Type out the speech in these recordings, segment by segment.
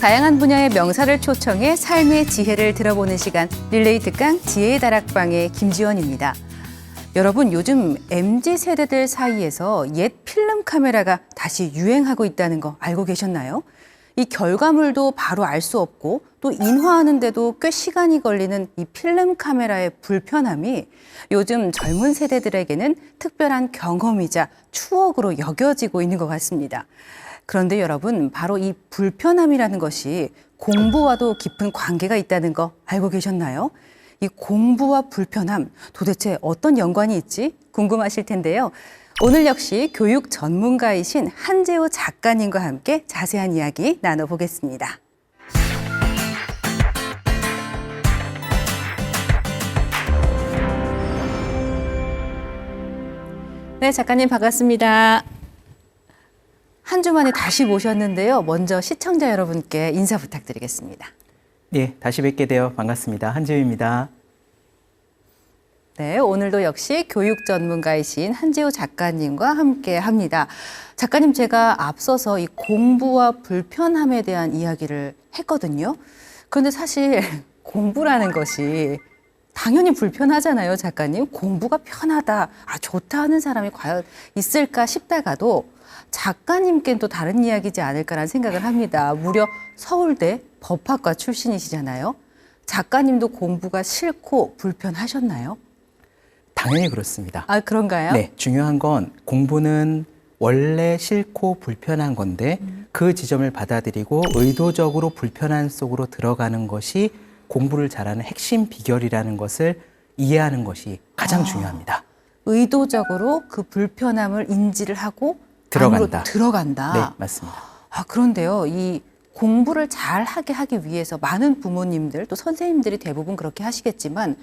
다양한 분야의 명사를 초청해 삶의 지혜를 들어보는 시간 릴레이 특강 지혜의 다락방의 김지원입니다. 여러분, 요즘 MZ세대들 사이에서 옛 필름 카메라가 다시 유행하고 있다는 거 알고 계셨나요? 이 결과물도 바로 알 수 없고 또 인화하는데도 꽤 시간이 걸리는 이 필름 카메라의 불편함이 요즘 젊은 세대들에게는 특별한 경험이자 추억으로 여겨지고 있는 것 같습니다. 그런데 여러분, 바로 이 불편함이라는 것이 공부와도 깊은 관계가 있다는 거 알고 계셨나요? 이 공부와 불편함, 도대체 어떤 연관이 있지 궁금하실 텐데요. 오늘 역시 교육 전문가이신 한재우 작가님과 함께 자세한 이야기 나눠보겠습니다. 네, 작가님 반갑습니다. 한 주 만에 다시 모셨는데요. 먼저 시청자 여러분께 인사 부탁드리겠습니다. 네, 다시 뵙게 되어 반갑습니다. 한재우입니다. 네, 오늘도 역시 교육 전문가이신 한재우 작가님과 함께 합니다. 작가님, 제가 앞서서 이 공부와 불편함에 대한 이야기를 했거든요. 그런데 사실 공부라는 것이 당연히 불편하잖아요, 작가님. 공부가 편하다, 좋다 하는 사람이 과연 있을까 싶다가도 작가님께는 또 다른 이야기지 않을까라는 생각을 합니다. 무려 서울대 법학과 출신이시잖아요. 작가님도 공부가 싫고 불편하셨나요? 당연히 그렇습니다. 아, 그런가요? 네, 중요한 건 공부는 원래 싫고 불편한 건데 그 지점을 받아들이고 의도적으로 불편한 속으로 들어가는 것이 공부를 잘하는 핵심 비결이라는 것을 이해하는 것이 가장 중요합니다. 의도적으로 그 불편함을 인지를 하고 들어간다. 안으로 들어간다. 네, 맞습니다. 그런데요, 이 공부를 잘하게 하기 위해서 많은 부모님들 또 선생님들이 대부분 그렇게 하시겠지만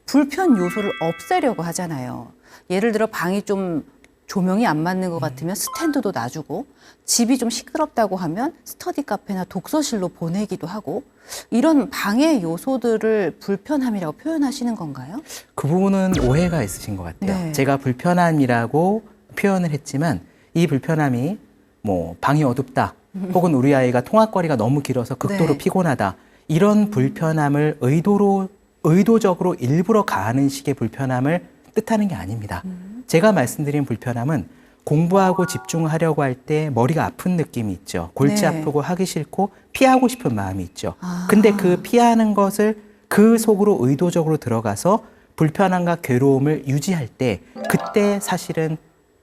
불편 요소를 없애려고 하잖아요. 예를 들어 방이 좀 조명이 안 맞는 것 같으면 스탠드도 놔주고, 집이 좀 시끄럽다고 하면 스터디 카페나 독서실로 보내기도 하고, 이런 방해 요소들을 불편함이라고 표현하시는 건가요? 그 부분은 오해가 있으신 것 같아요. 네. 제가 불편함이라고 표현을 했지만 이 불편함이 뭐 방이 어둡다 혹은 우리 아이가 통학거리가 너무 길어서 극도로 네. 피곤하다, 이런 불편함을 의도적으로 일부러 가하는 식의 불편함을 뜻하는 게 아닙니다. 제가 말씀드린 불편함은 공부하고 집중하려고 할 때 머리가 아픈 느낌이 있죠. 골치 네. 아프고 하기 싫고 피하고 싶은 마음이 있죠. 근데 그 피하는 것을 그 속으로 의도적으로 들어가서 불편함과 괴로움을 유지할 때, 그때 사실은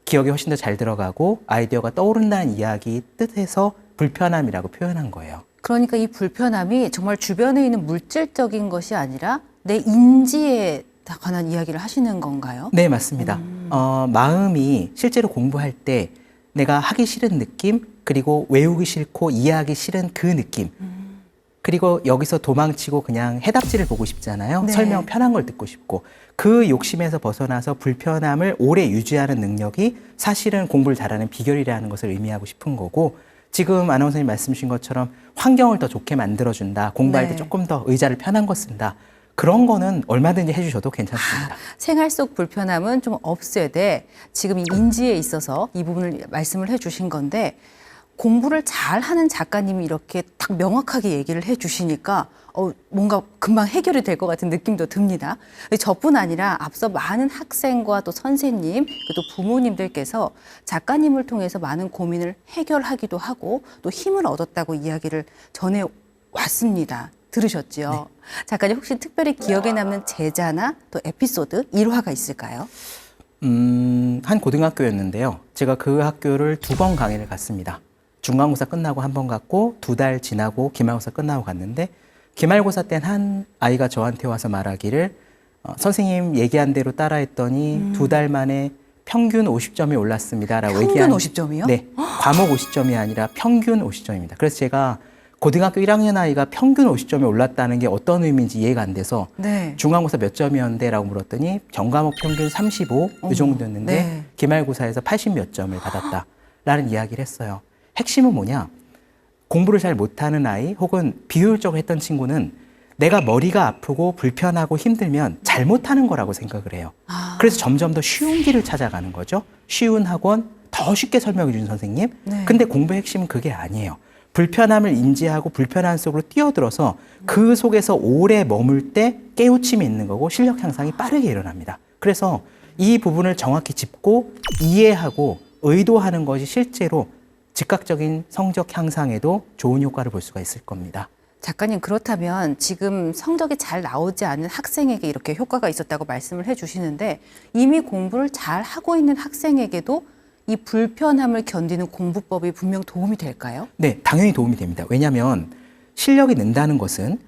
기억이 훨씬 더 잘 들어가고 아이디어가 떠오른다는 이야기 뜻에서 불편함이라고 표현한 거예요. 그러니까 이 불편함이 정말 주변에 있는 물질적인 것이 아니라 내 인지에 관한 이야기를 하시는 건가요? 네, 맞습니다. 마음이 실제로 공부할 때 내가 하기 싫은 느낌, 그리고 외우기 싫고 이해하기 싫은 그 느낌, 그리고 여기서 도망치고 그냥 해답지를 보고 싶잖아요. 네. 설명 편한 걸 듣고 싶고, 그 욕심에서 벗어나서 불편함을 오래 유지하는 능력이 사실은 공부를 잘하는 비결이라는 것을 의미하고 싶은 거고, 지금 아나운서님 말씀 주신 것처럼 환경을 더 좋게 만들어준다, 공부할 네. 때 조금 더 의자를 편한 거 쓴다, 그런 거는 얼마든지 해주셔도 괜찮습니다. 생활 속 불편함은 좀 없애되 지금 이 인지에 있어서 이 부분을 말씀을 해주신 건데, 공부를 잘하는 작가님이 이렇게 딱 명확하게 얘기를 해주시니까 뭔가 금방 해결이 될 것 같은 느낌도 듭니다. 저뿐 아니라 앞서 많은 학생과 또 선생님, 또 부모님들께서 작가님을 통해서 많은 고민을 해결하기도 하고 또 힘을 얻었다고 이야기를 전해왔습니다. 들으셨죠? 네. 작가님, 혹시 특별히 기억에 남는 제자나 또 에피소드, 일화가 있을까요? 한 고등학교였는데요. 제가 그 학교를 2번 강의를 갔습니다. 중간고사 끝나고 1번 갔고, 2달 지나고 기말고사 끝나고 갔는데, 기말고사 땐 한 아이가 저한테 와서 말하기를 선생님 얘기한 대로 따라했더니 2달 만에 평균 50점이 올랐습니다 라고 평균 얘기한. 50점이요? 네, 과목 50점이 아니라 평균 50점입니다. 그래서 제가 고등학교 1학년 아이가 평균 50점이 올랐다는 게 어떤 의미인지 이해가 안 돼서 네. 중간고사 몇 점이었는데 라고 물었더니 전과목 평균 35 이 정도였는데 네. 기말고사에서 80 몇 점을 받았다라는 이야기를 했어요. 핵심은 뭐냐? 공부를 잘 못하는 아이 혹은 비효율적으로 했던 친구는 내가 머리가 아프고 불편하고 힘들면 잘못하는 거라고 생각을 해요. 그래서 점점 더 쉬운 길을 찾아가는 거죠. 쉬운 학원, 더 쉽게 설명해 주는 선생님. 네. 근데 공부의 핵심은 그게 아니에요. 불편함을 인지하고 불편함 속으로 뛰어들어서 그 속에서 오래 머물 때 깨우침이 있는 거고 실력 향상이 빠르게 일어납니다. 그래서 이 부분을 정확히 짚고 이해하고 의도하는 것이 실제로 즉각적인 성적 향상에도 좋은 효과를 볼 수가 있을 겁니다. 작가님, 그렇다면 지금 성적이 잘 나오지 않은 학생에게 이렇게 효과가 있었다고 말씀을 해주시는데 이미 공부를 잘 하고 있는 학생에게도 이 불편함을 견디는 공부법이 분명 도움이 될까요? 네, 당연히 도움이 됩니다. 왜냐하면 실력이 는다는 것은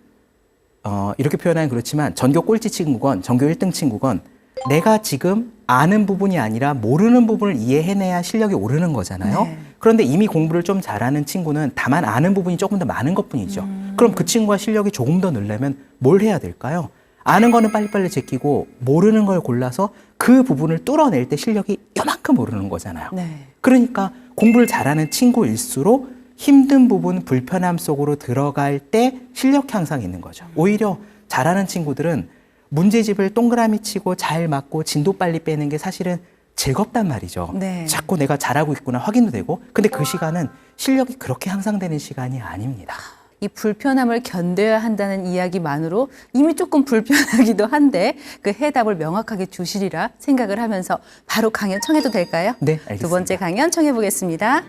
이렇게 표현하면 그렇지만 전교 꼴찌 친구건 전교 1등 친구건 내가 지금 아는 부분이 아니라 모르는 부분을 이해해내야 실력이 오르는 거잖아요. 네. 그런데 이미 공부를 좀 잘하는 친구는 다만 아는 부분이 조금 더 많은 것뿐이죠. 그럼 그 친구가 실력이 조금 더 늘려면 뭘 해야 될까요? 아는 거는 빨리빨리 제끼고 모르는 걸 골라서 그 부분을 뚫어낼 때 실력이 요만큼 오르는 거잖아요. 네. 그러니까 공부를 잘하는 친구일수록 힘든 부분, 불편함 속으로 들어갈 때 실력 향상이 있는 거죠. 오히려 잘하는 친구들은 문제집을 동그라미 치고 잘 맞고 진도 빨리 빼는 게 사실은 즐겁단 말이죠. 네. 자꾸 내가 잘하고 있구나 확인도 되고. 근데 그 시간은 실력이 그렇게 향상되는 시간이 아닙니다. 이 불편함을 견뎌야 한다는 이야기만으로 이미 조금 불편하기도 한데 그 해답을 명확하게 주시리라 생각을 하면서 바로 강연 청해도 될까요? 네, 알겠습니다. 두 번째 강연 청해 보겠습니다.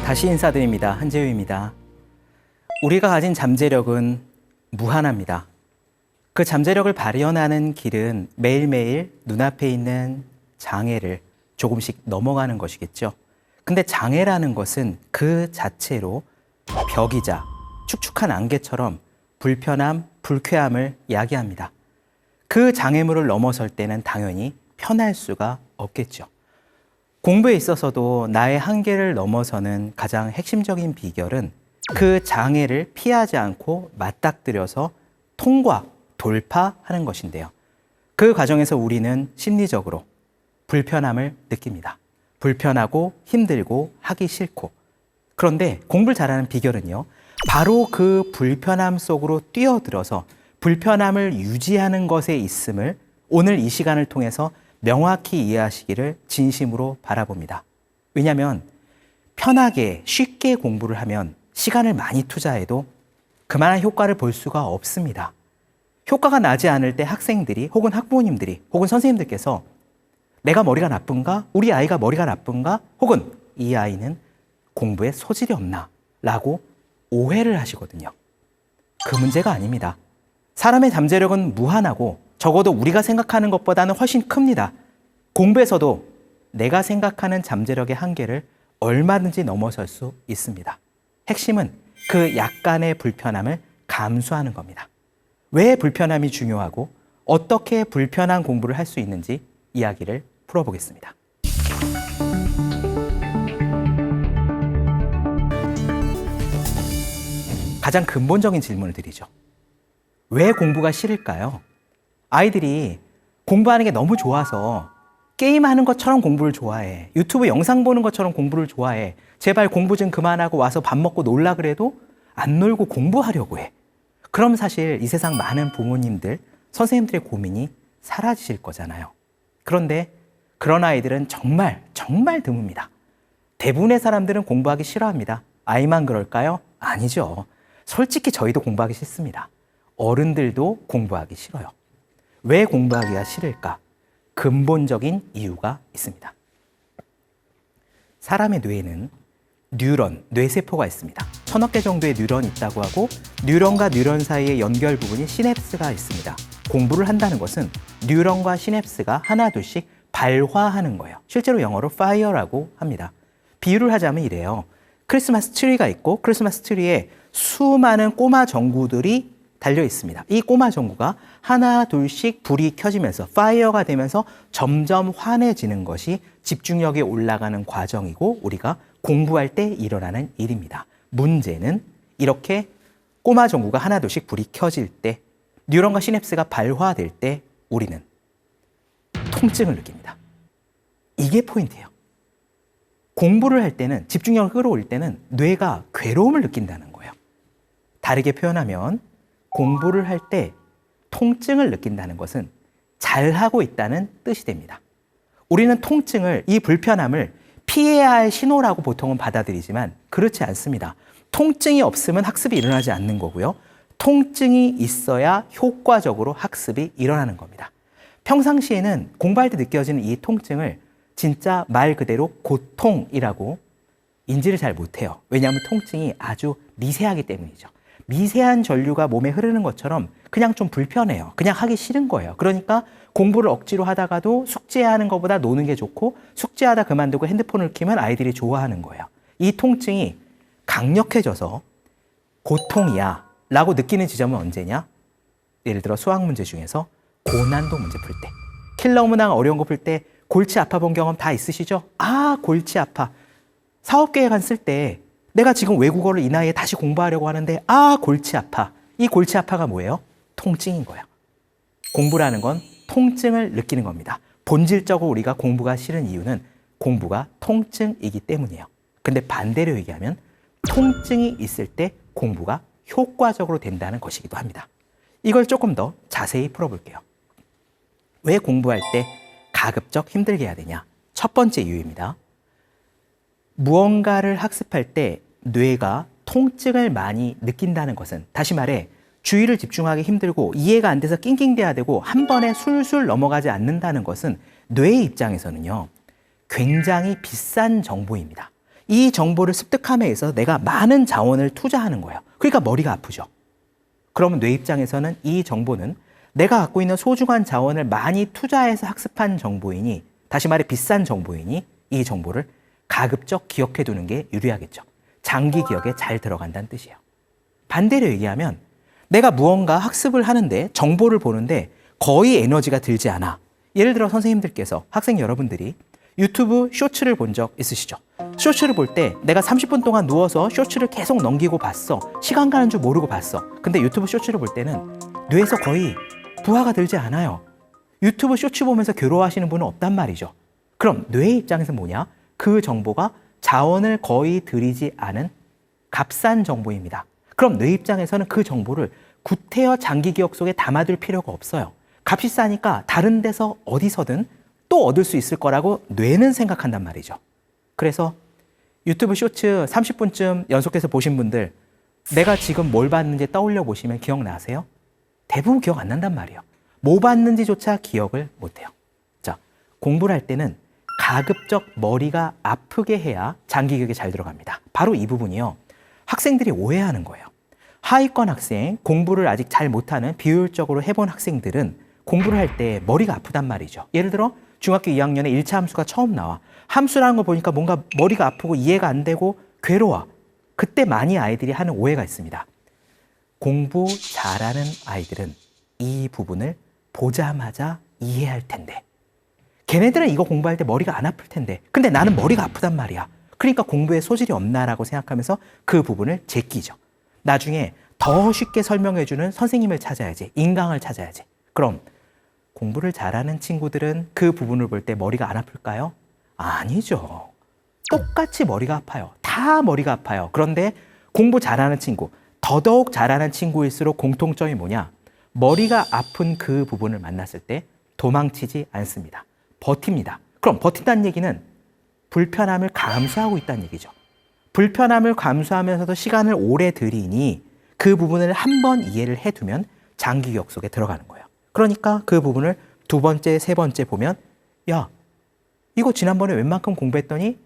다시 인사드립니다. 한재우입니다. 우리가 가진 잠재력은 무한합니다. 그 잠재력을 발현하는 길은 매일매일 눈앞에 있는 장애를 조금씩 넘어가는 것이겠죠. 근데 장애라는 것은 그 자체로 벽이자 축축한 안개처럼 불편함, 불쾌함을 야기합니다. 그 장애물을 넘어설 때는 당연히 편할 수가 없겠죠. 공부에 있어서도 나의 한계를 넘어서는 가장 핵심적인 비결은 그 장애를 피하지 않고 맞닥뜨려서 통과, 돌파하는 것인데요. 그 과정에서 우리는 심리적으로 불편함을 느낍니다. 불편하고 힘들고 하기 싫고. 그런데 공부를 잘하는 비결은요, 바로 그 불편함 속으로 뛰어들어서 불편함을 유지하는 것에 있음을 오늘 이 시간을 통해서 명확히 이해하시기를 진심으로 바라봅니다. 왜냐하면 편하게 쉽게 공부를 하면 시간을 많이 투자해도 그만한 효과를 볼 수가 없습니다. 효과가 나지 않을 때 학생들이 혹은 학부모님들이 혹은 선생님들께서 내가 머리가 나쁜가? 우리 아이가 머리가 나쁜가? 혹은 이 아이는 공부에 소질이 없나? 라고 오해를 하시거든요. 그 문제가 아닙니다. 사람의 잠재력은 무한하고 적어도 우리가 생각하는 것보다는 훨씬 큽니다. 공부에서도 내가 생각하는 잠재력의 한계를 얼마든지 넘어설 수 있습니다. 핵심은 그 약간의 불편함을 감수하는 겁니다. 왜 불편함이 중요하고 어떻게 불편한 공부를 할 수 있는지 이야기를 풀어보겠습니다. 가장 근본적인 질문을 드리죠. 왜 공부가 싫을까요? 아이들이 공부하는 게 너무 좋아서 게임하는 것처럼 공부를 좋아해. 유튜브 영상 보는 것처럼 공부를 좋아해. 제발 공부 좀 그만하고 와서 밥 먹고 놀라 그래도 안 놀고 공부하려고 해. 그럼 사실 이 세상 많은 부모님들, 선생님들의 고민이 사라지실 거잖아요. 그런데 그런 아이들은 정말 드뭅니다. 대부분의 사람들은 공부하기 싫어합니다. 아이만 그럴까요? 아니죠. 솔직히 저희도 공부하기 싫습니다. 어른들도 공부하기 싫어요. 왜 공부하기가 싫을까? 근본적인 이유가 있습니다. 사람의 뇌에는 뉴런, 뇌세포가 있습니다. 1000억 개 정도의 뉴런이 있다고 하고 뉴런과 뉴런 사이의 연결 부분이 시냅스가 있습니다. 공부를 한다는 것은 뉴런과 시냅스가 하나둘씩 발화하는 거예요. 실제로 영어로 fire라고 합니다. 비유를 하자면 이래요. 크리스마스 트리가 있고 크리스마스 트리에 수많은 꼬마 전구들이 달려 있습니다. 이 꼬마 전구가 하나 둘씩 불이 켜지면서 파이어가 되면서 점점 환해지는 것이 집중력이 올라가는 과정이고 우리가 공부할 때 일어나는 일입니다. 문제는 이렇게 꼬마 전구가 하나 둘씩 불이 켜질 때 뉴런과 시냅스가 발화될 때 우리는 통증을 느낍니다. 이게 포인트예요. 공부를 할 때는 집중력을 끌어올릴 때는 뇌가 괴로움을 느낀다는 거예요. 다르게 표현하면 공부를 할 때 통증을 느낀다는 것은 잘하고 있다는 뜻이 됩니다. 우리는 통증을, 이 불편함을 피해야 할 신호라고 보통은 받아들이지만 그렇지 않습니다. 통증이 없으면 학습이 일어나지 않는 거고요. 통증이 있어야 효과적으로 학습이 일어나는 겁니다. 평상시에는 공부할 때 느껴지는 이 통증을 진짜 말 그대로 고통이라고 인지를 잘 못해요. 왜냐하면 통증이 아주 미세하기 때문이죠. 미세한 전류가 몸에 흐르는 것처럼 그냥 좀 불편해요. 그냥 하기 싫은 거예요. 그러니까 공부를 억지로 하다가도 숙제하는 것보다 노는 게 좋고 숙제하다 그만두고 핸드폰을 켜면 아이들이 좋아하는 거예요. 이 통증이 강력해져서 고통이야 라고 느끼는 지점은 언제냐? 예를 들어 수학 문제 중에서 고난도 문제 풀 때, 킬러 문항 어려운 거 풀 때 골치 아파 본 경험 다 있으시죠? 아, 골치 아파. 사업계획안 쓸 때 내가 지금 외국어를 이 나이에 다시 공부하려고 하는데 아, 골치 아파. 이 골치 아파가 뭐예요? 통증인 거예요. 공부라는 건 통증을 느끼는 겁니다. 본질적으로 우리가 공부가 싫은 이유는 공부가 통증이기 때문이에요. 근데 반대로 얘기하면 통증이 있을 때 공부가 효과적으로 된다는 것이기도 합니다. 이걸 조금 더 자세히 풀어볼게요. 왜 공부할 때 가급적 힘들게 해야 되냐? 첫 번째 이유입니다. 무언가를 학습할 때 뇌가 통증을 많이 느낀다는 것은, 다시 말해 주의를 집중하기 힘들고 이해가 안 돼서 낑낑대야 되고 한 번에 술술 넘어가지 않는다는 것은 뇌의 입장에서는요, 굉장히 비싼 정보입니다. 이 정보를 습득함에 있어서 내가 많은 자원을 투자하는 거예요. 그러니까 머리가 아프죠. 그러면 뇌 입장에서는 이 정보는 내가 갖고 있는 소중한 자원을 많이 투자해서 학습한 정보이니, 다시 말해 비싼 정보이니 이 정보를 가급적 기억해 두는 게 유리하겠죠. 장기 기억에 잘 들어간다는 뜻이에요. 반대로 얘기하면 내가 무언가 학습을 하는데 정보를 보는데 거의 에너지가 들지 않아. 예를 들어 선생님들께서, 학생 여러분들이 유튜브 쇼츠를 본 적 있으시죠? 쇼츠를 볼 때 내가 30분 동안 누워서 쇼츠를 계속 넘기고 봤어. 시간 가는 줄 모르고 봤어. 근데 유튜브 쇼츠를 볼 때는 뇌에서 거의 부하가 들지 않아요. 유튜브 쇼츠 보면서 괴로워하시는 분은 없단 말이죠. 그럼 뇌의 입장에서 뭐냐? 그 정보가 자원을 거의 들이지 않은 값싼 정보입니다. 그럼 뇌 입장에서는 그 정보를 구태여 장기 기억 속에 담아둘 필요가 없어요. 값이 싸니까 다른 데서 어디서든 또 얻을 수 있을 거라고 뇌는 생각한단 말이죠. 그래서 유튜브 쇼츠 30분쯤 연속해서 보신 분들, 내가 지금 뭘 봤는지 떠올려 보시면 기억나세요? 대부분 기억 안 난단 말이에요. 뭐 봤는지조차 기억을 못해요. 자, 공부를 할 때는 가급적 머리가 아프게 해야 장기 기억에 잘 들어갑니다. 바로 이 부분이요, 학생들이 오해하는 거예요. 하위권 학생, 공부를 아직 잘 못하는 비효율적으로 해본 학생들은 공부를 할 때 머리가 아프단 말이죠. 예를 들어 중학교 2학년에 1차 함수가 처음 나와. 함수라는 거 보니까 뭔가 머리가 아프고 이해가 안 되고 괴로워. 그때 많이 아이들이 하는 오해가 있습니다. 공부 잘하는 아이들은 이 부분을 보자마자 이해할 텐데, 걔네들은 이거 공부할 때 머리가 안 아플 텐데, 근데 나는 머리가 아프단 말이야. 그러니까 공부에 소질이 없나라고 생각하면서 그 부분을 제끼죠. 나중에 더 쉽게 설명해주는 선생님을 찾아야지, 인강을 찾아야지. 그럼 공부를 잘하는 친구들은 그 부분을 볼 때 머리가 안 아플까요? 아니죠. 똑같이 머리가 아파요. 다 머리가 아파요. 그런데 공부 잘하는 친구, 더더욱 잘하는 친구일수록 공통점이 뭐냐? 머리가 아픈 그 부분을 만났을 때 도망치지 않습니다. 버팁니다. 그럼 버틴다는 얘기는 불편함을 감수하고 있다는 얘기죠. 불편함을 감수하면서도 시간을 오래 들이니 그 부분을 한 번 이해를 해두면 장기 기억 속에 들어가는 거예요. 그러니까 그 부분을 두 번째, 세 번째 보면, 야, 이거 지난번에 웬만큼 공부했더니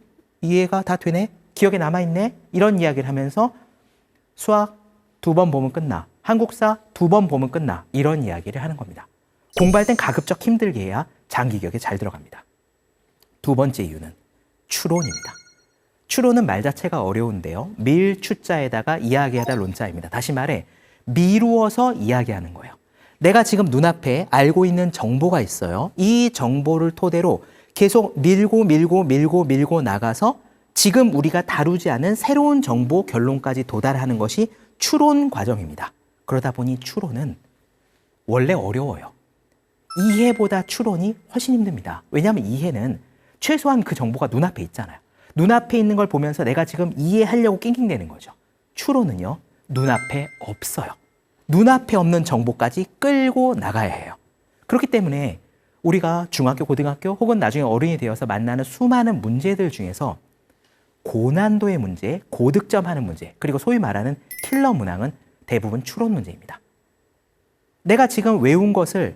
이해가 다 되네? 기억에 남아있네? 이런 이야기를 하면서 수학 두 번 보면 끝나. 한국사 두 번 보면 끝나. 이런 이야기를 하는 겁니다. 공부할 땐 가급적 힘들게 해야 장기 기억에 잘 들어갑니다. 두 번째 이유는 추론입니다. 추론은 말 자체가 어려운데요. 밀 추자에다가 이야기하다 론자입니다. 다시 말해 미루어서 이야기하는 거예요. 내가 지금 눈앞에 알고 있는 정보가 있어요. 이 정보를 토대로 계속 밀고 나가서 지금 우리가 다루지 않은 새로운 정보 결론까지 도달하는 것이 추론 과정입니다. 그러다 보니 추론은 원래 어려워요. 이해보다 추론이 훨씬 힘듭니다. 왜냐하면 이해는 최소한 그 정보가 눈앞에 있잖아요. 눈앞에 있는 걸 보면서 내가 지금 이해하려고 낑낑대는 거죠. 추론은요, 눈앞에 없어요. 눈앞에 없는 정보까지 끌고 나가야 해요. 그렇기 때문에 우리가 중학교, 고등학교 혹은 나중에 어른이 되어서 만나는 수많은 문제들 중에서 고난도의 문제, 고득점하는 문제, 그리고 소위 말하는 킬러 문항은 대부분 추론 문제입니다. 내가 지금 외운 것을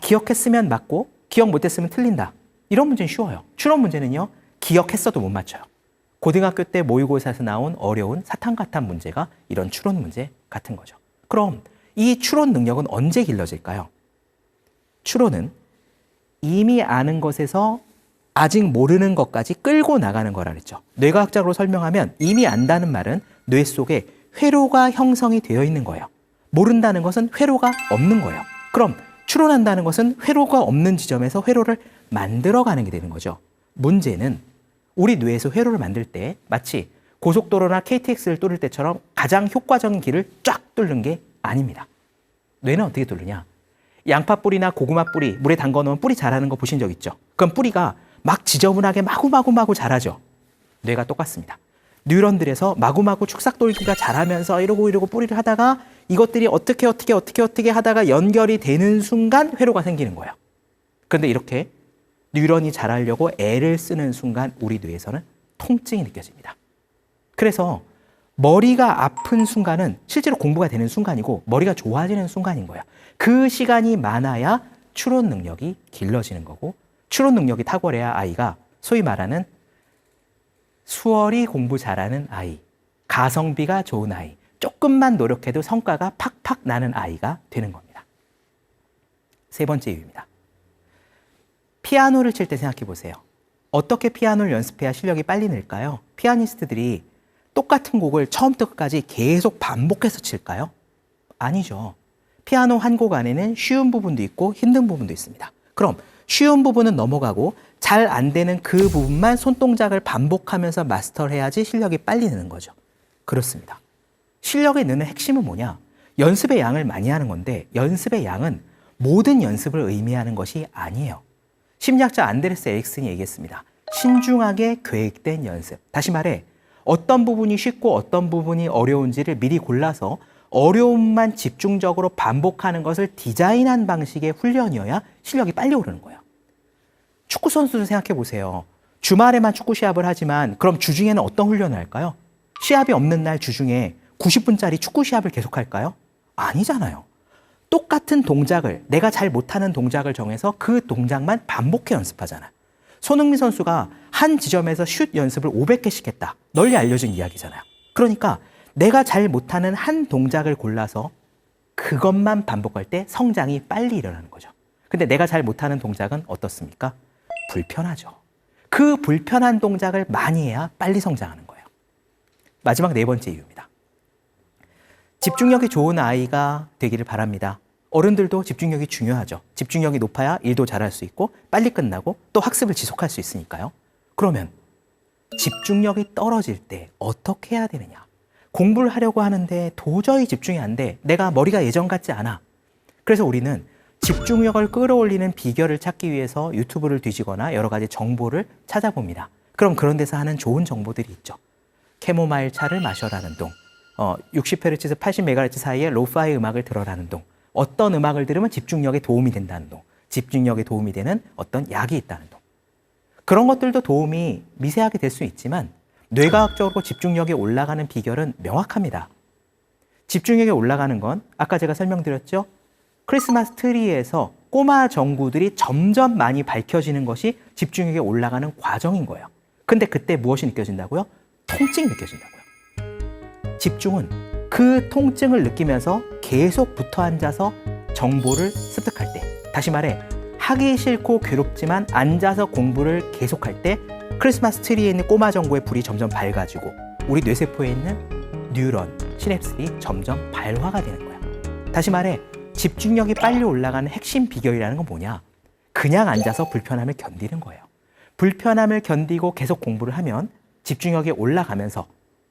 기억했으면 맞고 기억 못했으면 틀린다. 이런 문제는 쉬워요. 추론 문제는요, 기억했어도 못 맞춰요. 고등학교 때 모의고사에서 나온 어려운 사탕같은 문제가 이런 추론 문제 같은 거죠. 그럼 이 추론 능력은 언제 길러질까요? 추론은 이미 아는 것에서 아직 모르는 것까지 끌고 나가는 거라 그랬죠. 뇌과학적으로 설명하면 이미 안다는 말은 뇌 속에 회로가 형성이 되어 있는 거예요. 모른다는 것은 회로가 없는 거예요. 그럼 추론한다는 것은 회로가 없는 지점에서 회로를 만들어가는 게 되는 거죠. 문제는 우리 뇌에서 회로를 만들 때 마치 고속도로나 KTX를 뚫을 때처럼 가장 효과적인 길을 쫙 뚫는 게 아닙니다. 뇌는 어떻게 뚫느냐? 양파 뿌리나 고구마 뿌리 물에 담궈 놓으면 뿌리 자라는 거 보신 적 있죠? 그럼 뿌리가 막 지저분하게 마구마구 자라죠. 뇌가 똑같습니다. 뉴런들에서 마구마구 축삭돌기가 자라면서 이러고 뿌리를 하다가 이것들이 어떻게 하다가 연결이 되는 순간 회로가 생기는 거예요. 그런데 이렇게 뉴런이 자라려고 애를 쓰는 순간 우리 뇌에서는 통증이 느껴집니다. 그래서 머리가 아픈 순간은 실제로 공부가 되는 순간이고 머리가 좋아지는 순간인 거예요. 그 시간이 많아야 추론 능력이 길러지는 거고 추론 능력이 탁월해야 아이가 소위 말하는 수월히 공부 잘하는 아이, 가성비가 좋은 아이, 조금만 노력해도 성과가 팍팍 나는 아이가 되는 겁니다. 세 번째 이유입니다. 피아노를 칠 때 생각해 보세요. 어떻게 피아노를 연습해야 실력이 빨리 늘까요? 피아니스트들이 똑같은 곡을 처음부터 끝까지 계속 반복해서 칠까요? 아니죠. 피아노 한 곡 안에는 쉬운 부분도 있고 힘든 부분도 있습니다. 그럼 쉬운 부분은 넘어가고 잘 안 되는 그 부분만 손동작을 반복하면서 마스터를 해야지 실력이 빨리 느는 거죠. 그렇습니다. 실력이 느는 핵심은 뭐냐? 연습의 양을 많이 하는 건데 연습의 양은 모든 연습을 의미하는 것이 아니에요. 심리학자 안데르스 에릭슨이 얘기했습니다. 신중하게 계획된 연습. 다시 말해 어떤 부분이 쉽고 어떤 부분이 어려운지를 미리 골라서 어려움만 집중적으로 반복하는 것을 디자인한 방식의 훈련이어야 실력이 빨리 오르는 거예요. 축구 선수도 생각해 보세요. 주말에만 축구 시합을 하지만 그럼 주중에는 어떤 훈련을 할까요? 시합이 없는 날 주중에 90분짜리 축구 시합을 계속할까요? 아니잖아요. 똑같은 동작을 내가 잘 못하는 동작을 정해서 그 동작만 반복해 연습하잖아요. 손흥민 선수가 한 지점에서 슛 연습을 500개씩 했다. 널리 알려진 이야기잖아요. 그러니까 내가 잘 못하는 한 동작을 골라서 그것만 반복할 때 성장이 빨리 일어나는 거죠. 근데 내가 잘 못하는 동작은 어떻습니까? 불편하죠. 그 불편한 동작을 많이 해야 빨리 성장하는 거예요. 마지막 네 번째 이유입니다. 집중력이 좋은 아이가 되기를 바랍니다. 어른들도 집중력이 중요하죠. 집중력이 높아야 일도 잘할 수 있고 빨리 끝나고 또 학습을 지속할 수 있으니까요. 그러면 집중력이 떨어질 때 어떻게 해야 되느냐? 공부를 하려고 하는데 도저히 집중이 안 돼. 내가 머리가 예전 같지 않아. 그래서 우리는 집중력을 끌어올리는 비결을 찾기 위해서 유튜브를 뒤지거나 여러 가지 정보를 찾아봅니다. 그럼 그런 데서 하는 좋은 정보들이 있죠. 캐모마일 차를 마셔라는 동, 60Hz에서 80MHz 사이에 로파이 음악을 들어라는 동, 어떤 음악을 들으면 집중력에 도움이 된다는 동, 집중력에 도움이 되는 어떤 약이 있다는 동. 그런 것들도 도움이 미세하게 될 수 있지만 뇌과학적으로 집중력이 올라가는 비결은 명확합니다. 집중력이 올라가는 건 아까 제가 설명드렸죠. 크리스마스 트리에서 꼬마 전구들이 점점 많이 밝혀지는 것이 집중력이 올라가는 과정인 거예요. 근데 그때 무엇이 느껴진다고요? 통증이 느껴진다고요. 집중은 그 통증을 느끼면서 계속 붙어 앉아서 정보를 습득할 때, 다시 말해 하기 싫고 괴롭지만 앉아서 공부를 계속할 때 크리스마스 트리에 있는 꼬마 전구의 불이 점점 밝아지고 우리 뇌세포에 있는 뉴런, 시냅스들이 점점 발화가 되는 거야. 다시 말해 집중력이 빨리 올라가는 핵심 비결이라는 건 뭐냐? 그냥 앉아서 불편함을 견디는 거예요. 불편함을 견디고 계속 공부를 하면 집중력이 올라가면서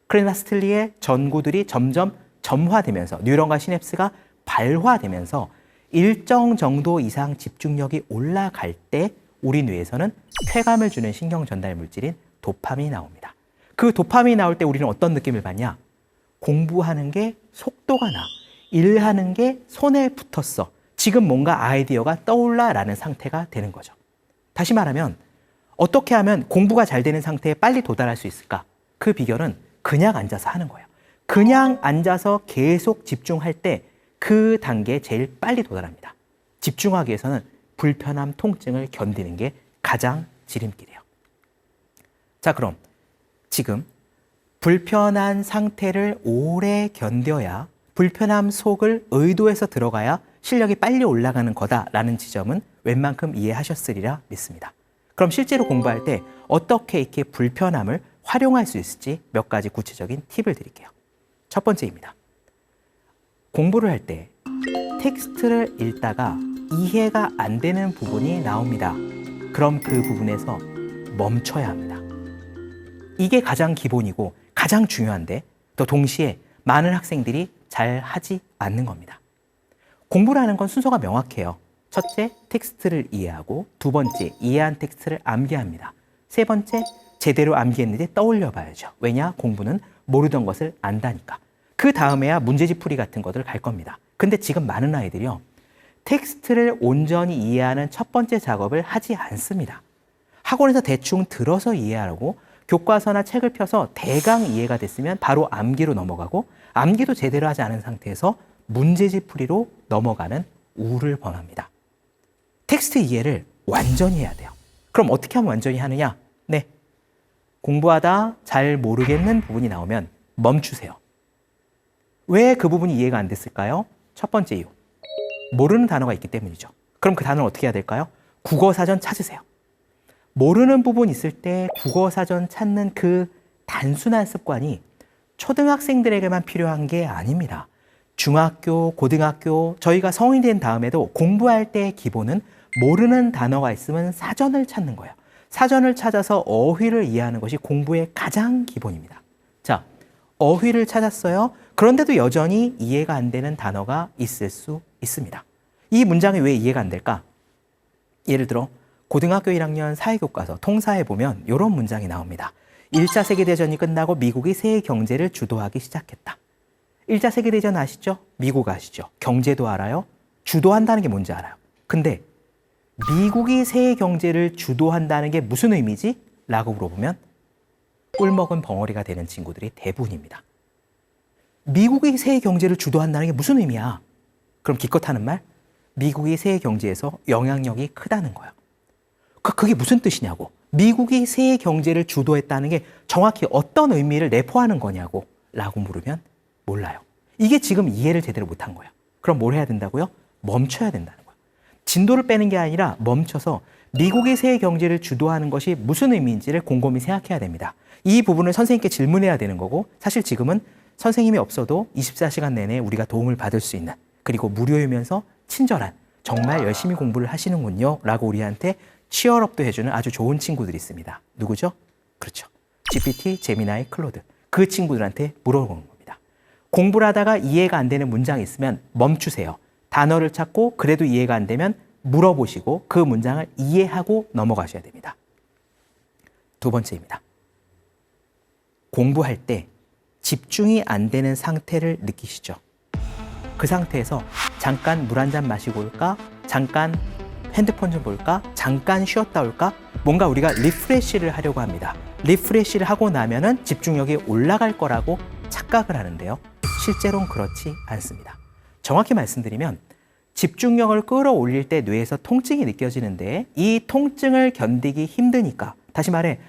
크리스마스 트리의 전구들이 점점 점화되면서 뉴런과 시냅스가 발화되면서 일정 정도 이상 집중력이 올라갈 때 우리 뇌에서는 쾌감을 주는 신경 전달 물질인 도파민이 나옵니다. 그 도파민이 나올 때 우리는 어떤 느낌을 받냐? 공부하는 게 속도가 나. 일하는 게 손에 붙었어. 지금 뭔가 아이디어가 떠올라라는 상태가 되는 거죠. 다시 말하면 어떻게 하면 공부가 잘 되는 상태에 빨리 도달할 수 있을까? 그 비결은 그냥 앉아서 하는 거예요. 그냥 앉아서 계속 집중할 때 그 단계에 제일 빨리 도달합니다. 집중하기 위해서는 불편함, 통증을 견디는 게 가장 지름길이에요. 자, 그럼 지금 불편한 상태를 오래 견뎌야 불편함 속을 의도해서 들어가야 실력이 빨리 올라가는 거다라는 지점은 웬만큼 이해하셨으리라 믿습니다. 그럼 실제로 공부할 때 어떻게 이렇게 불편함을 활용할 수 있을지 몇 가지 구체적인 팁을 드릴게요. 첫 번째입니다. 공부를 할 때 텍스트를 읽다가 이해가 안 되는 부분이 나옵니다. 그럼 그 부분에서 멈춰야 합니다. 이게 가장 기본이고 가장 중요한데 또 동시에 많은 학생들이 잘 하지 않는 겁니다. 공부를 하는 건 순서가 명확해요. 첫째, 텍스트를 이해하고 두 번째, 이해한 텍스트를 암기합니다. 세 번째, 제대로 암기했는지 떠올려 봐야죠. 왜냐? 공부는 모르던 것을 안다니까. 그 다음에야 문제집 풀이 같은 것들을 갈 겁니다. 근데 지금 많은 아이들이요, 텍스트를 온전히 이해하는 첫 번째 작업을 하지 않습니다. 학원에서 대충 들어서 이해하고 교과서나 책을 펴서 대강 이해가 됐으면 바로 암기로 넘어가고 암기도 제대로 하지 않은 상태에서 문제집 풀이로 넘어가는 우를 범합니다. 텍스트 이해를 완전히 해야 돼요. 그럼 어떻게 하면 완전히 하느냐? 네, 공부하다 잘 모르겠는 부분이 나오면 멈추세요. 왜 그 부분이 이해가 안 됐을까요? 첫 번째 이유, 모르는 단어가 있기 때문이죠. 그럼 그 단어를 어떻게 해야 될까요? 국어사전 찾으세요. 모르는 부분 있을 때 국어사전 찾는 그 단순한 습관이 초등학생들에게만 필요한 게 아닙니다. 중학교, 고등학교, 저희가 성인이 된 다음에도 공부할 때의 기본은 모르는 단어가 있으면 사전을 찾는 거예요. 사전을 찾아서 어휘를 이해하는 것이 공부의 가장 기본입니다. 자, 어휘를 찾았어요. 그런데도 여전히 이해가 안 되는 단어가 있을 수 있습니다. 이 문장이 왜 이해가 안 될까? 예를 들어 고등학교 1학년 사회교과서 통사에 보면 이런 문장이 나옵니다. 1차 세계대전이 끝나고 미국이 세계 경제를 주도하기 시작했다. 1차 세계대전 아시죠? 미국 아시죠? 경제도 알아요? 주도한다는 게 뭔지 알아요. 근데 미국이 세계 경제를 주도한다는 게 무슨 의미지? 라고 물어보면 꿀먹은 벙어리가 되는 친구들이 대부분입니다. 미국이 세계 경제를 주도한다는 게 무슨 의미야? 그럼 기껏 하는 말? 미국이 세계 경제에서 영향력이 크다는 거예요. 그게 무슨 뜻이냐고. 미국이 세계 경제를 주도했다는 게 정확히 어떤 의미를 내포하는 거냐고 라고 물으면 몰라요. 이게 지금 이해를 제대로 못한 거예요. 그럼 뭘 해야 된다고요? 멈춰야 된다는 거예요. 진도를 빼는 게 아니라 멈춰서 미국이 세계 경제를 주도하는 것이 무슨 의미인지를 곰곰이 생각해야 됩니다. 이 부분을 선생님께 질문해야 되는 거고, 사실 지금은 선생님이 없어도 24시간 내내 우리가 도움을 받을 수 있는, 그리고 무료이면서 친절한, 정말 열심히 공부를 하시는군요 라고 우리한테 치얼업도 해주는 아주 좋은 친구들이 있습니다. 누구죠? 그렇죠. GPT, 제미나이, 클로드. 그 친구들한테 물어보는 겁니다. 공부를 하다가 이해가 안 되는 문장이 있으면 멈추세요. 단어를 찾고 그래도 이해가 안 되면 물어보시고 그 문장을 이해하고 넘어가셔야 됩니다. 두 번째입니다. 공부할 때 집중이 안 되는 상태를 느끼시죠? 그 상태에서 잠깐 물 한 잔 마시고 올까? 잠깐 핸드폰 좀 볼까? 잠깐 쉬었다 올까? 뭔가 우리가 리프레시를 하려고 합니다. 리프레시를 하고 나면은 집중력이 올라갈 거라고 착각을 하는데요. 실제로는 그렇지 않습니다. 정확히 말씀드리면 집중력을 끌어올릴 때 뇌에서 통증이 느껴지는데 이 통증을 견디기 힘드니까, 다시 말해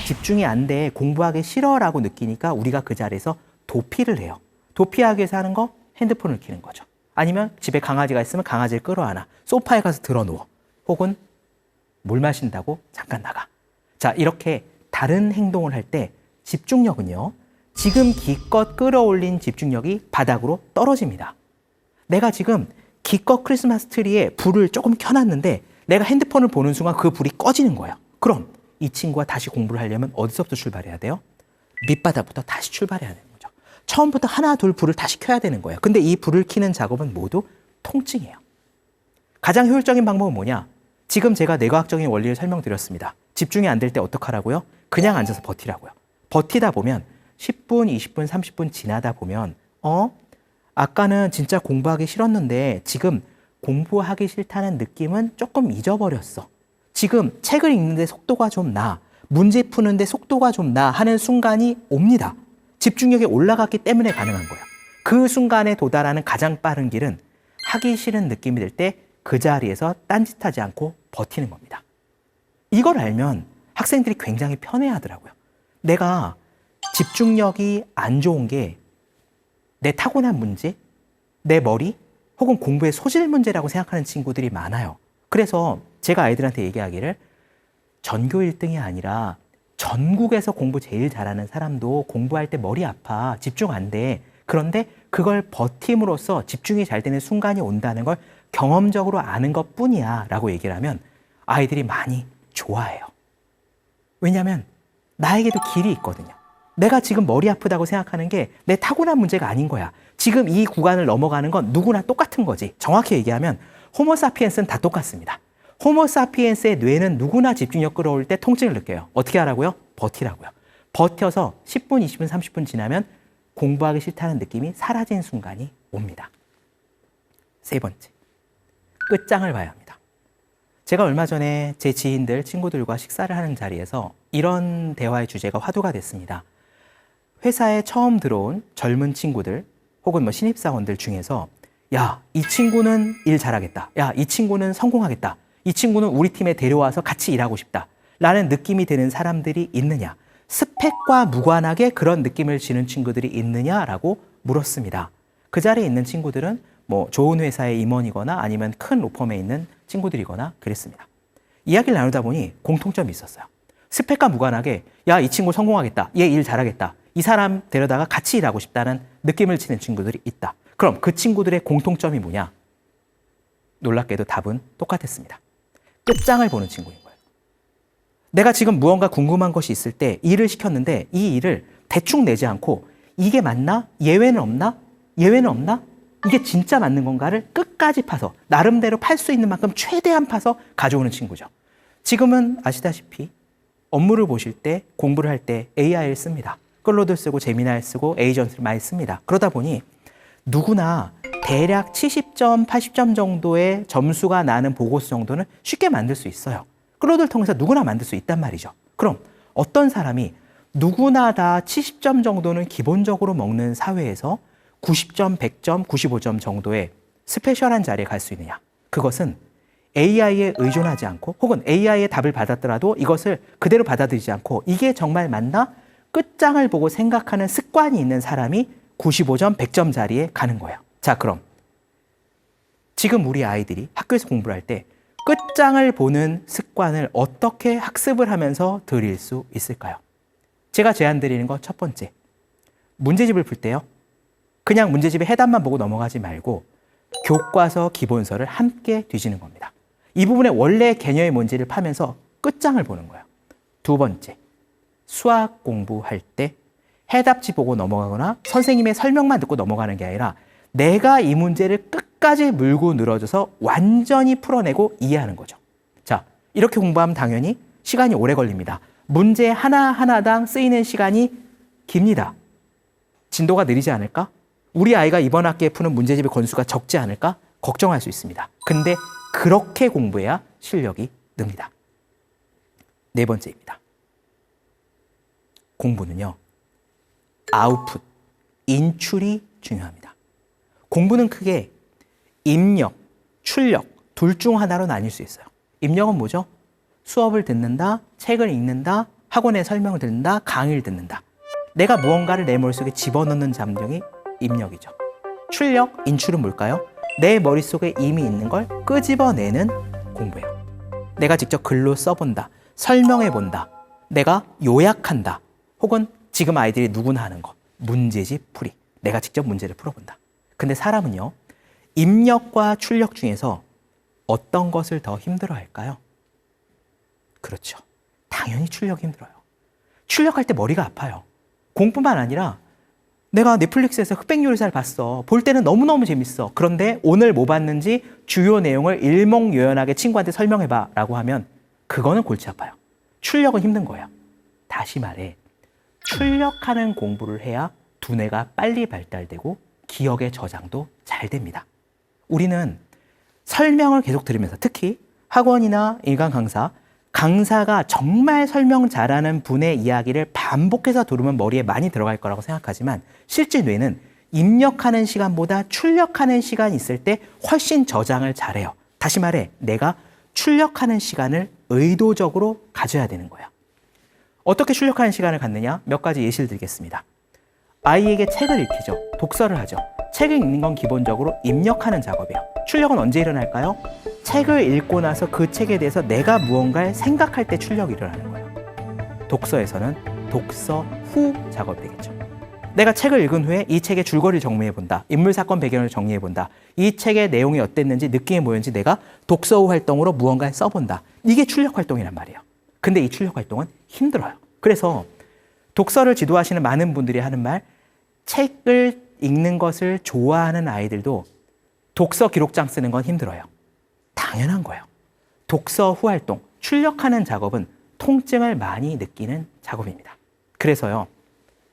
집중이 안 돼, 공부하기 싫어 라고 느끼니까 우리가 그 자리에서 도피를 해요. 도피하기 위해서 하는 거 핸드폰을 켜는 거죠. 아니면 집에 강아지가 있으면 강아지를 끌어안아. 소파에 가서 들어누워. 혹은 물 마신다고 잠깐 나가. 자, 이렇게 다른 행동을 할 때 집중력은요. 지금 기껏 끌어올린 집중력이 바닥으로 떨어집니다. 내가 지금 기껏 크리스마스 트리에 불을 조금 켜놨는데 내가 핸드폰을 보는 순간 그 불이 꺼지는 거예요. 그럼 이 친구가 다시 공부를 하려면 어디서부터 출발해야 돼요? 밑바닥부터 다시 출발해야 되는 거죠. 처음부터 하나, 둘 불을 다시 켜야 되는 거예요. 근데 이 불을 켜는 작업은 모두 통증이에요. 가장 효율적인 방법은 뭐냐? 지금 제가 뇌과학적인 원리를 설명드렸습니다. 집중이 안 될 때 어떡하라고요? 그냥 앉아서 버티라고요. 버티다 보면 10분, 20분, 30분 지나다 보면 아까는 진짜 공부하기 싫었는데 지금 공부하기 싫다는 느낌은 조금 잊어버렸어. 지금 책을 읽는데 속도가 좀 나. 문제 푸는데 속도가 좀 나 하는 순간이 옵니다. 집중력이 올라갔기 때문에 가능한 거예요. 그 순간에 도달하는 가장 빠른 길은 하기 싫은 느낌이 들 때 그 자리에서 딴짓하지 않고 버티는 겁니다. 이걸 알면 학생들이 굉장히 편해하더라고요. 내가 집중력이 안 좋은 게 내 타고난 문제, 내 머리, 혹은 공부의 소질 문제라고 생각하는 친구들이 많아요. 그래서 제가 아이들한테 얘기하기를 전교 1등이 아니라 전국에서 공부 제일 잘하는 사람도 공부할 때 머리 아파, 집중 안 돼. 그런데 그걸 버팀으로써 집중이 잘 되는 순간이 온다는 걸 경험적으로 아는 것 뿐이야 라고 얘기를 하면 아이들이 많이 좋아해요. 왜냐하면 나에게도 길이 있거든요. 내가 지금 머리 아프다고 생각하는 게 내 타고난 문제가 아닌 거야. 지금 이 구간을 넘어가는 건 누구나 똑같은 거지. 정확히 얘기하면 호모사피엔스는 다 똑같습니다. 호모사피엔스의 뇌는 누구나 집중력 끌어올 때 통증을 느껴요. 어떻게 하라고요? 버티라고요. 버텨서 10분, 20분, 30분 지나면 공부하기 싫다는 느낌이 사라진 순간이 옵니다. 세 번째, 끝장을 봐야 합니다. 제가 얼마 전에 제 지인들, 친구들과 식사를 하는 자리에서 이런 대화의 주제가 화두가 됐습니다. 회사에 처음 들어온 젊은 친구들 혹은 뭐 신입사원들 중에서 야, 이 친구는 일 잘하겠다. 야, 이 친구는 성공하겠다. 이 친구는 우리 팀에 데려와서 같이 일하고 싶다. 라는 느낌이 드는 사람들이 있느냐? 스펙과 무관하게 그런 느낌을 지는 친구들이 있느냐라고 물었습니다. 그 자리에 있는 친구들은 뭐 좋은 회사의 임원이거나 아니면 큰 로펌에 있는 친구들이거나 그랬습니다. 이야기를 나누다 보니 공통점이 있었어요. 스펙과 무관하게 야, 이 친구 성공하겠다. 얘 일 잘하겠다. 이 사람 데려다가 같이 일하고 싶다는 느낌을 지는 친구들이 있다. 그럼 그 친구들의 공통점이 뭐냐? 놀랍게도 답은 똑같았습니다. 끝장을 보는 친구인 거예요. 내가 지금 무언가 궁금한 것이 있을 때 일을 시켰는데 이 일을 대충 내지 않고 이게 맞나? 예외는 없나? 예외는 없나? 이게 진짜 맞는 건가를 끝까지 파서 나름대로 팔 수 있는 만큼 최대한 파서 가져오는 친구죠. 지금은 아시다시피 업무를 보실 때 공부를 할 때 AI를 씁니다. 클로드 쓰고 제미나이 쓰고 에이전트를 많이 씁니다. 그러다 보니 누구나 대략 70점, 80점 정도의 점수가 나는 보고서 정도는 쉽게 만들 수 있어요. 클로드를 통해서 누구나 만들 수 있단 말이죠. 그럼 어떤 사람이 누구나 다 70점 정도는 기본적으로 먹는 사회에서 90점, 100점, 95점 정도의 스페셜한 자리에 갈 수 있느냐? 그것은 AI에 의존하지 않고 혹은 AI의 답을 받았더라도 이것을 그대로 받아들이지 않고 이게 정말 맞나? 끝장을 보고 생각하는 습관이 있는 사람이 95점, 100점 자리에 가는 거예요. 자, 그럼 지금 우리 아이들이 학교에서 공부를 할 때 끝장을 보는 습관을 어떻게 학습을 하면서 들일 수 있을까요? 제가 제안 드리는 건 첫 번째, 문제집을 풀 때요. 그냥 문제집의 해답만 보고 넘어가지 말고 교과서, 기본서를 함께 뒤지는 겁니다. 이 부분의 원래 개념이 뭔지를 파면서 끝장을 보는 거예요. 두 번째, 수학 공부할 때 해답지 보고 넘어가거나 선생님의 설명만 듣고 넘어가는 게 아니라 내가 이 문제를 끝까지 물고 늘어져서 완전히 풀어내고 이해하는 거죠. 자, 이렇게 공부하면 당연히 시간이 오래 걸립니다. 문제 하나하나당 쓰이는 시간이 깁니다. 진도가 느리지 않을까? 우리 아이가 이번 학기에 푸는 문제집의 건수가 적지 않을까? 걱정할 수 있습니다. 근데 그렇게 공부해야 실력이 늡니다. 네 번째입니다. 공부는요, 아웃풋, 인출이 중요합니다. 공부는 크게 입력, 출력 둘 중 하나로 나뉠 수 있어요. 입력은 뭐죠? 수업을 듣는다, 책을 읽는다, 학원의 설명을 듣는다, 강의를 듣는다. 내가 무언가를 내 머릿속에 집어넣는 잠정이 입력이죠. 출력, 인출은 뭘까요? 내 머릿속에 이미 있는 걸 끄집어내는 공부예요. 내가 직접 글로 써본다, 설명해본다, 내가 요약한다, 혹은 지금 아이들이 누구나 하는 거, 문제집 풀이. 내가 직접 문제를 풀어본다. 근데 사람은요, 입력과 출력 중에서 어떤 것을 더 힘들어할까요? 그렇죠. 당연히 출력이 힘들어요. 출력할 때 머리가 아파요. 공뿐만 아니라 내가 넷플릭스에서 흑백요리사를 봤어. 볼 때는 너무너무 재밌어. 그런데 오늘 뭐 봤는지 주요 내용을 일목요연하게 친구한테 설명해봐 라고 하면 그거는 골치 아파요. 출력은 힘든 거예요. 다시 말해, 출력하는 공부를 해야 두뇌가 빨리 발달되고 기억의 저장도 잘 됩니다. 우리는 설명을 계속 들으면서, 특히 학원이나 일강 강사, 강사가 정말 설명 잘하는 분의 이야기를 반복해서 들으면 머리에 많이 들어갈 거라고 생각하지만 실제 뇌는 입력하는 시간보다 출력하는 시간이 있을 때 훨씬 저장을 잘해요. 다시 말해, 내가 출력하는 시간을 의도적으로 가져야 되는 거예요. 어떻게 출력하는 시간을 갖느냐? 몇 가지 예시를 드리겠습니다. 아이에게 책을 읽히죠. 독서를 하죠. 책을 읽는 건 기본적으로 입력하는 작업이에요. 출력은 언제 일어날까요? 책을 읽고 나서 그 책에 대해서 내가 무언가를 생각할 때 출력이 일어나는 거예요. 독서에서는 독서 후 작업이 되겠죠. 내가 책을 읽은 후에 이 책의 줄거리를 정리해 본다. 인물, 사건, 배경을 정리해 본다. 이 책의 내용이 어땠는지, 느낌이 뭐였는지 내가 독서 후 활동으로 무언가를 써본다. 이게 출력 활동이란 말이에요. 근데 이 출력 활동은 힘들어요. 그래서 독서를 지도하시는 많은 분들이 하는 말, 책을 읽는 것을 좋아하는 아이들도 독서 기록장 쓰는 건 힘들어요. 당연한 거예요. 독서 후 활동, 출력하는 작업은 통증을 많이 느끼는 작업입니다. 그래서요,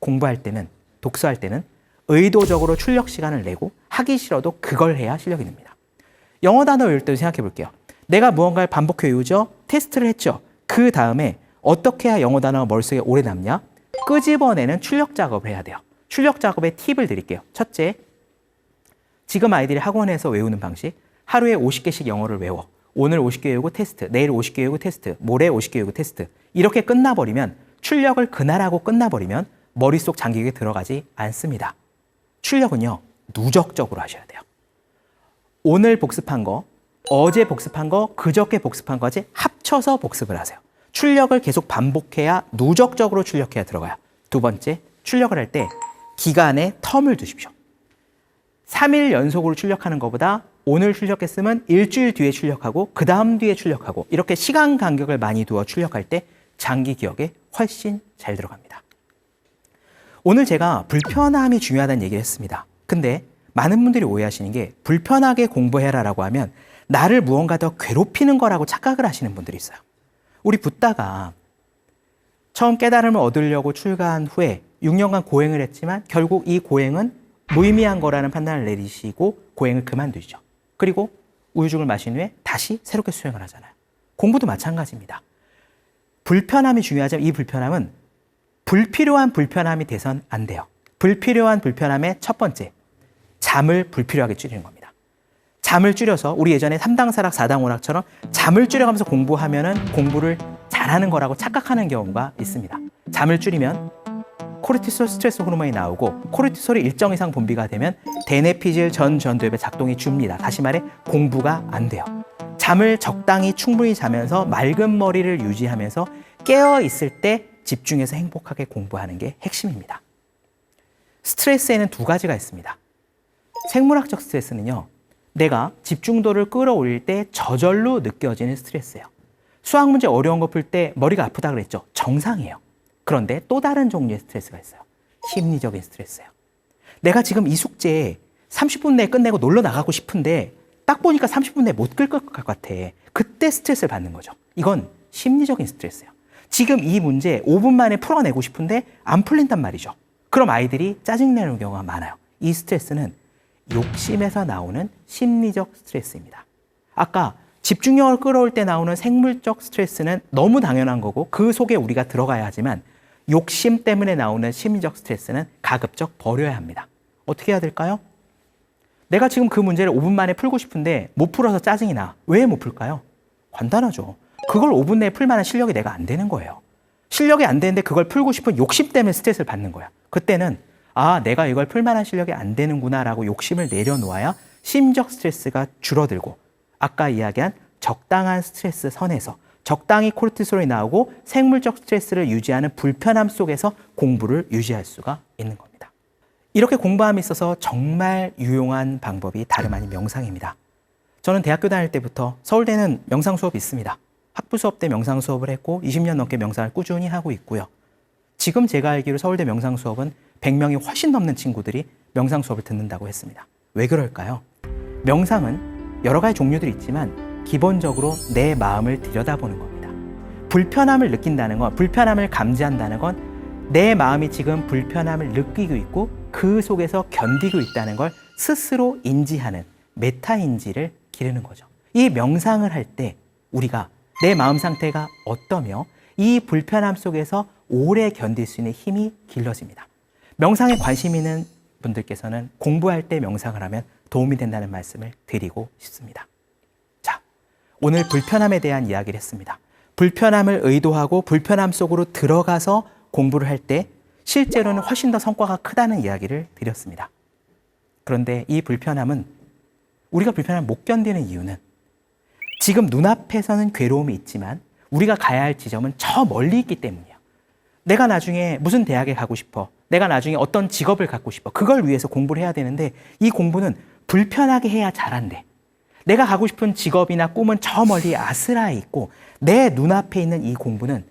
공부할 때는, 독서할 때는 의도적으로 출력 시간을 내고 하기 싫어도 그걸 해야 실력이 납니다. 영어 단어 외울 때도 생각해 볼게요. 내가 무언가를 반복해 외우죠? 테스트를 했죠? 그 다음에 어떻게 해야 영어 단어가 머릿속에 오래 남냐? 끄집어내는 출력 작업을 해야 돼요. 출력 작업의 팁을 드릴게요. 첫째, 지금 아이들이 학원에서 외우는 방식, 하루에 50개씩 영어를 외워. 오늘 50개 외우고 테스트, 내일 50개 외우고 테스트, 모레 50개 외우고 테스트. 이렇게 끝나버리면, 출력을 그날 하고 끝나버리면 머릿속 장기에 들어가지 않습니다. 출력은요, 누적적으로 하셔야 돼요. 오늘 복습한 거, 어제 복습한 거, 그저께 복습한 거까지 합쳐서 복습을 하세요. 출력을 계속 반복해야, 누적적으로 출력해야 들어가요. 두 번째, 출력을 할 때 기간에 텀을 두십시오. 3일 연속으로 출력하는 것보다 오늘 출력했으면 일주일 뒤에 출력하고 그 다음 뒤에 출력하고, 이렇게 시간 간격을 많이 두어 출력할 때 장기 기억에 훨씬 잘 들어갑니다. 오늘 제가 불편함이 중요하다는 얘기를 했습니다. 근데 많은 분들이 오해하시는 게, 불편하게 공부해라라고 하면 나를 무언가 더 괴롭히는 거라고 착각을 하시는 분들이 있어요. 우리 붓다가 처음 깨달음을 얻으려고 출가한 후에 6년간 고행을 했지만 결국 이 고행은 무의미한 거라는 판단을 내리시고 고행을 그만두시죠. 그리고 우유죽을 마신 후에 다시 새롭게 수행을 하잖아요. 공부도 마찬가지입니다. 불편함이 중요하지만 이 불편함은 불필요한 불편함이 돼선 안 돼요. 불필요한 불편함의 첫 번째, 잠을 불필요하게 줄이는 겁니다. 잠을 줄여서, 우리 예전에 3당 사락 4당 오락처럼 잠을 줄여가면서 공부하면은 공부를 잘하는 거라고 착각하는 경우가 있습니다. 잠을 줄이면 코르티솔 스트레스 호르몬이 나오고, 코르티솔이 일정 이상 분비가 되면 대뇌피질 전두엽의 작동이 줍니다. 다시 말해 공부가 안 돼요. 잠을 적당히 충분히 자면서 맑은 머리를 유지하면서 깨어 있을 때 집중해서 행복하게 공부하는 게 핵심입니다. 스트레스에는 두 가지가 있습니다. 생물학적 스트레스는요, 내가 집중도를 끌어올릴 때 저절로 느껴지는 스트레스예요. 수학 문제 어려운 거 풀 때 머리가 아프다 그랬죠? 정상이에요. 그런데 또 다른 종류의 스트레스가 있어요. 심리적인 스트레스예요. 내가 지금 이 숙제 30분 내에 끝내고 놀러 나가고 싶은데 딱 보니까 30분 내에 못 끌 것 같아. 그때 스트레스를 받는 거죠. 이건 심리적인 스트레스예요. 지금 이 문제 5분 만에 풀어내고 싶은데 안 풀린단 말이죠. 그럼 아이들이 짜증내는 경우가 많아요. 이 스트레스는 욕심에서 나오는 심리적 스트레스입니다. 아까 집중력을 끌어올 때 나오는 생물적 스트레스는 너무 당연한 거고 그 속에 우리가 들어가야 하지만, 욕심 때문에 나오는 심리적 스트레스는 가급적 버려야 합니다. 어떻게 해야 될까요? 내가 지금 그 문제를 5분 만에 풀고 싶은데 못 풀어서 짜증이 나. 왜 못 풀까요? 간단하죠. 그걸 5분 내에 풀 만한 실력이 내가 안 되는 거예요. 실력이 안 되는데 그걸 풀고 싶은 욕심 때문에 스트레스를 받는 거야. 그때는 아, 내가 이걸 풀만한 실력이 안 되는구나라고 욕심을 내려놓아야 심적 스트레스가 줄어들고 아까 이야기한 적당한 스트레스 선에서 적당히 코르티솔이 나오고 생물적 스트레스를 유지하는 불편함 속에서 공부를 유지할 수가 있는 겁니다. 이렇게 공부함에 있어서 정말 유용한 방법이 다름 아닌 명상입니다. 저는 대학교 다닐 때부터 서울대는 명상 수업이 있습니다. 학부 수업 때 명상 수업을 했고 20년 넘게 명상을 꾸준히 하고 있고요. 지금 제가 알기로 서울대 명상 수업은 100명이 훨씬 넘는 친구들이 명상 수업을 듣는다고 했습니다. 왜 그럴까요? 명상은 여러 가지 종류들이 있지만 기본적으로 내 마음을 들여다보는 겁니다. 불편함을 느낀다는 건, 불편함을 감지한다는 건 내 마음이 지금 불편함을 느끼고 있고 그 속에서 견디고 있다는 걸 스스로 인지하는 메타인지를 기르는 거죠. 이 명상을 할 때 우리가 내 마음 상태가 어떠며 이 불편함 속에서 오래 견딜 수 있는 힘이 길러집니다. 명상에 관심 있는 분들께서는 공부할 때 명상을 하면 도움이 된다는 말씀을 드리고 싶습니다. 자, 오늘 불편함에 대한 이야기를 했습니다. 불편함을 의도하고 불편함 속으로 들어가서 공부를 할 때 실제로는 훨씬 더 성과가 크다는 이야기를 드렸습니다. 그런데 이 불편함은 우리가 불편함을 못 견디는 이유는 지금 눈앞에서는 괴로움이 있지만 우리가 가야 할 지점은 저 멀리 있기 때문이에요. 내가 나중에 무슨 대학에 가고 싶어. 내가 나중에 어떤 직업을 갖고 싶어. 그걸 위해서 공부를 해야 되는데 이 공부는 불편하게 해야 잘한대. 내가 가고 싶은 직업이나 꿈은 저 멀리 아스라에 있고 내 눈앞에 있는 이 공부는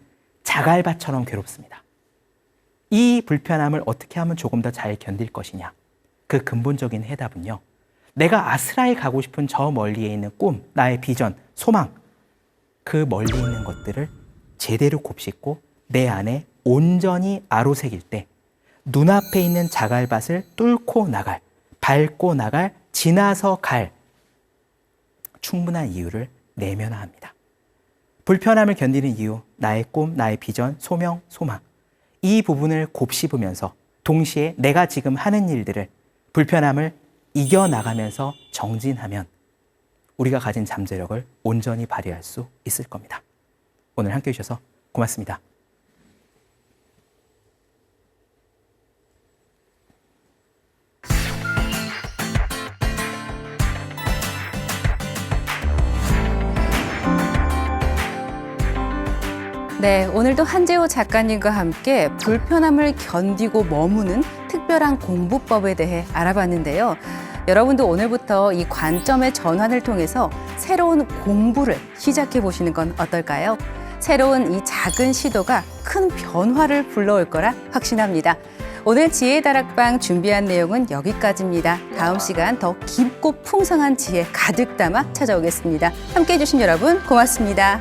자갈밭처럼 괴롭습니다. 이 불편함을 어떻게 하면 조금 더 잘 견딜 것이냐. 그 근본적인 해답은요. 내가 아스라에 가고 싶은 저 멀리에 있는 꿈, 나의 비전, 소망, 그 멀리 있는 것들을 제대로 곱씹고 내 안에 온전히 아로새길 때 눈앞에 있는 자갈밭을 뚫고 나갈, 밟고 나갈, 지나서 갈 충분한 이유를 내면화 합니다. 불편함을 견디는 이유, 나의 꿈, 나의 비전, 소명, 소망. 이 부분을 곱씹으면서 동시에 내가 지금 하는 일들을 불편함을 이겨나가면서 정진하면 우리가 가진 잠재력을 온전히 발휘할 수 있을 겁니다. 오늘 함께해 주셔서 고맙습니다. 네, 오늘도 한재호 작가님과 함께 불편함을 견디고 머무는 특별한 공부법에 대해 알아봤는데요. 여러분도 오늘부터 이 관점의 전환을 통해서 새로운 공부를 시작해 보시는 건 어떨까요? 새로운 이 작은 시도가 큰 변화를 불러올 거라 확신합니다. 오늘 지혜의 다락방 준비한 내용은 여기까지입니다. 다음 시간 더 깊고 풍성한 지혜 가득 담아 찾아오겠습니다. 함께해 주신 여러분 고맙습니다.